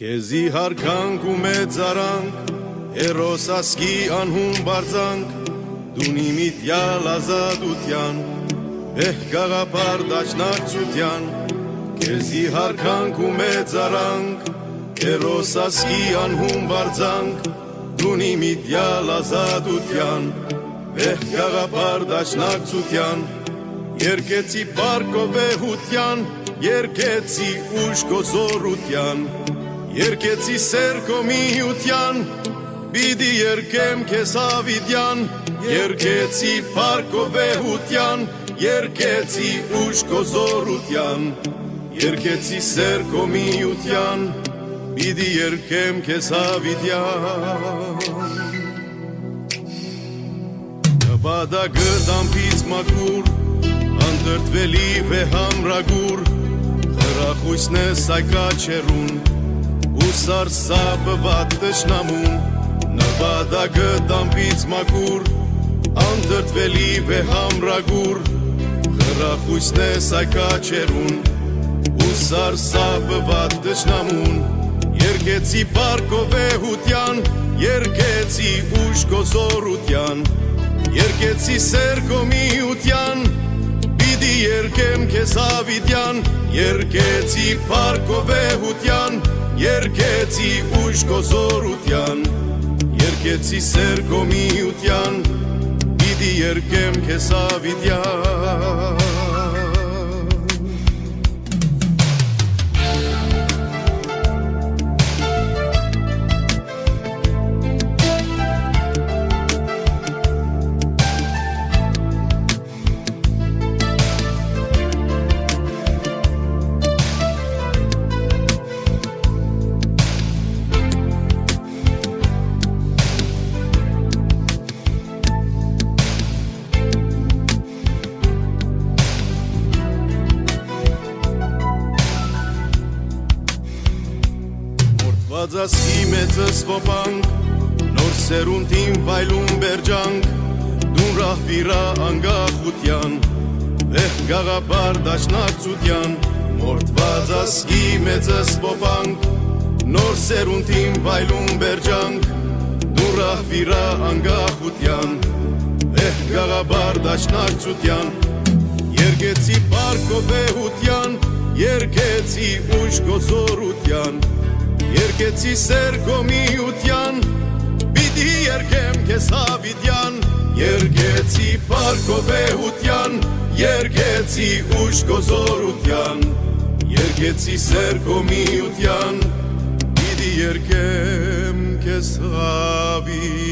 Քեզի հարկանք ու մեծարանք, հերոս ասկի անհուն բարձանք, դունի միտյալ ազատության, վեհ գաղապար դաշնակցության, քեզի հարկանք ու մեծարանք, հերոս ասկի անհուն բարձանք, դունի միտյալ ազատության, վեհ գաղապար դաշնակցության, երկեցի պարկով վեհության, երկեցի ուժ գոզորության, երկեցի սեր քո միության, պիտի երկեմ քեզ հավիտյան, երկեցի փառքով վեհության, երկեցի ուժ գոզորության, երկեցի սեր քո միության, պիտի երկեմ քեզ հավիտյան։ Նպատակը դամբից մաքուր, անդրդվելի վեհամրագուր, խրախույսն է սայքաչերուն, Սարսափված տշնամուն, նպատակը դամբից մաքուր, անդրդվելի վեհամրագուր, խրախույսն է սայքաչերուն, ու սարսափված տշնամուն, երկեցի պարկով վեհության, երկեցի ուժ գոզորության, երկեցի սեր քո միության, պիտի երկեմ քեզ հավիտյան, երկեցի պարկով վեհության, երկեցի ուժ գոզորության, երկեցի սեր քո միության, պիտի երկեմ քեզ հավիտյան։ Ասի մեծս ոպանք, նոր սերունդին վայլում բերջանք, դուն ռահվիրա անգախության, վեհ գաղապար դաշնակցության, մորդված ասի մեծս ոպանք, նոր սերունդին վայլում բերջանք, դուն ռահվիրա անգախության, վեհ գաղապար դաշնակցության, երկեցի պարկով վեհության, երկեցի ուժ գոզորության, երկեցի սեր քո միության, պիտի երկեմ քեզ հավիտյան, երկեցի պարկով վեհության, երկեցի ուժ գոզորության, երկեցի սեր քո միության, պիտի երկեմ քեզ հավիտյան։